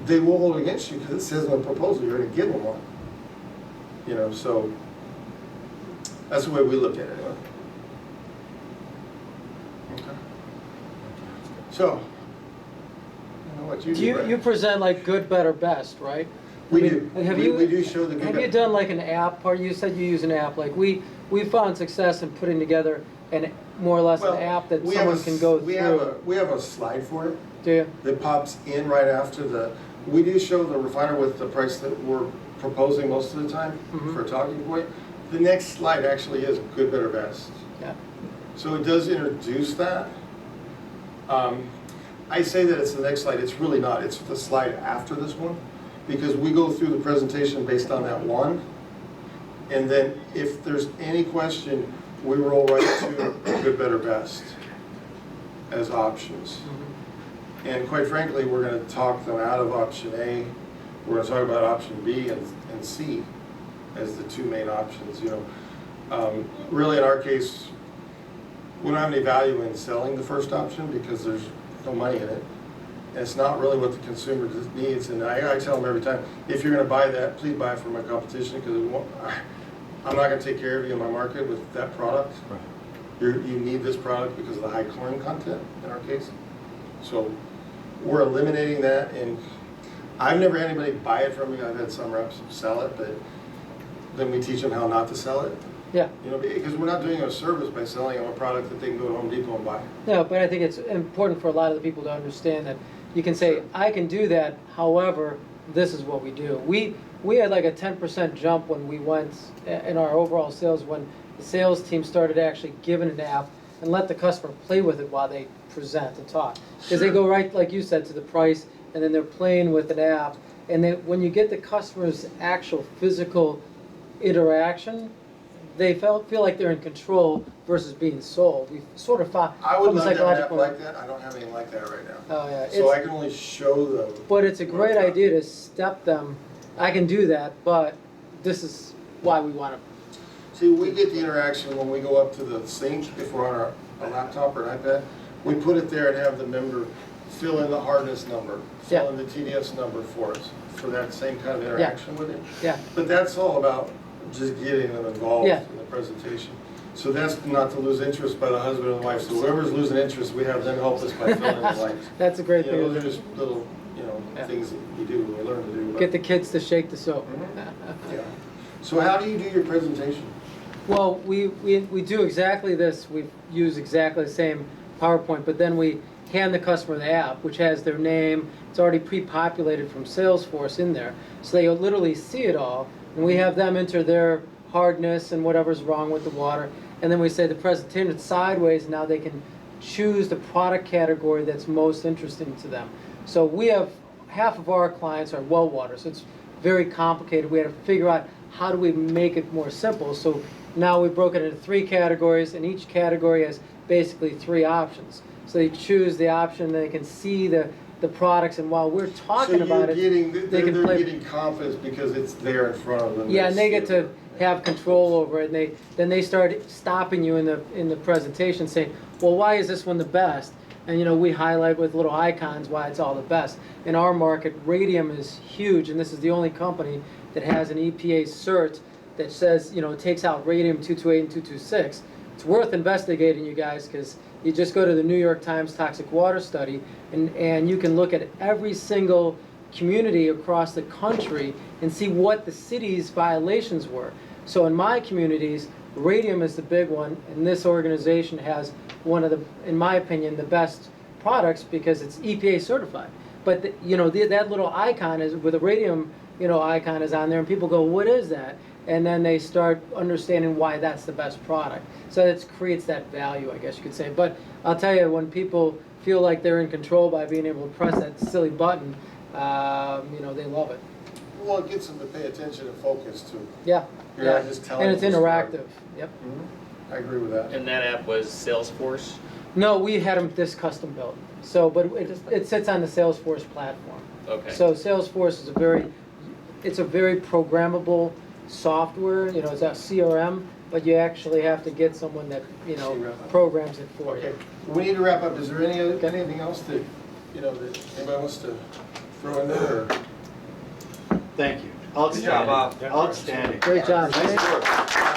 they will hold it against you because it says in the proposal you're going to give them one. You know, so that's the way we look at it anyway. Okay. So, I know what you do. Brett. You present like good, better, best, right? We I mean, do. Have we, you, we do show the good. Have you done like an app, or you said you use an app? Like we found success in putting together an more or less an app that someone can go through. We have a slide for it. Do you? That pops in right after the, we do show the refiner with the price that we're proposing most of the time for a talking point. The next slide actually is good, better, best. Yeah. So it does introduce that. I say that it's the next slide, it's really not, it's the slide after this one, because we go through the presentation based on that one, and then if there's any question, we roll right to good, better, best as options. And quite frankly, we're going to talk them out of option A. We're going to talk about option B and C as the 2 main options. You know, really in our case, we don't have any value in selling the first option because there's no money in it. And it's not really what the consumer needs. And I tell them every time, if you're going to buy that, please buy it from my competition because I'm not going to take care of you in my market with that product. Right. You need this product because of the high chlorine content in our case. So we're eliminating that, and I've never had anybody buy it from me. I've had some reps sell it, but then we teach them how not to sell it. Yeah. You know, because we're not doing them a service by selling them a product that they can go to Home Depot and buy. No, but I think it's important for a lot of the people to understand that you can say, I can do that, however, this is what we do. We had like a 10% jump when we went in our overall sales when the sales team started actually giving an app and let the customer play with it while they present and talk. Because they go right, like you said, to the price, and then they're playing with an app. And when you get the customer's actual physical interaction, they feel like they're in control versus being sold. We sort of found I would from a love to have an app psychological. like that. I don't have anything like that right now. Oh yeah. So I can only show them. But it's a great idea to step them. I can do that, but this is why we want to. See, we get the interaction when we go up to the sink, if we're on a laptop or an iPad. We put it there and have the member fill in the hardness number, fill in the TDS number for us, for that same kind of interaction with it. Yeah. But that's all about just getting them involved Yeah. in the presentation. So that's not to lose interest by the husband and wife. So whoever's losing interest, we have them help us by filling in the blanks. That's a great You know, thing. those are just little, things that we do, we learn to do. but- Get the kids to shake the soap. Yeah. So how do you do your presentation? Well, we do exactly this. We use exactly the same PowerPoint, but then we hand the customer the app, which has their name. It's already pre-populated from Salesforce in there. So they literally see it all. And we have them enter their hardness and whatever's wrong with the water. And then we say the presentation is sideways, and now they can choose the product category that's most interesting to them. So we have, half of our clients are well water, so it's very complicated. We had to figure out how do we make it more simple. So now we broke it into 3 categories, and each category has basically 3 options. So they choose the option, they can see the products, and while we're talking about it, they can they're play. getting confidence because it's there in front of them. Yeah, and they get to have control over it, and then they start stopping you in the presentation, saying, well, why is this one the best? And we highlight with little icons why it's all the best. In our market, radium is huge, and this is the only company that has an EPA cert that says, it takes out radium-228 and 226, it's worth investigating, you guys, because you just go to the New York Times Toxic Water Study, and you can look at every single community across the country and see what the city's violations were. So in my communities, radium is the big one, and this organization has one of the, in my opinion, the best products because it's EPA certified. But that little icon is with a radium, icon is on there, and people go, "What is that?" And then they start understanding why that's the best product. So it creates that value, I guess you could say. But I'll tell you, when people feel like they're in control by being able to press that silly button, they love it. Well, it gets them to pay attention and focus too. Yeah. You're not just telling And it's them to start. interactive. Yep. I agree with that. And that app was Salesforce? No, we had them this custom built. So, but it sits on the Salesforce platform. Okay. So Salesforce is it's a very programmable software. It's a CRM, but you actually have to get someone that programs it for Okay, you. we need to wrap up. Is there anything else that that anybody wants to throw in there? Or? Thank you. Good job, Bob. Outstanding. Great job. Nice work.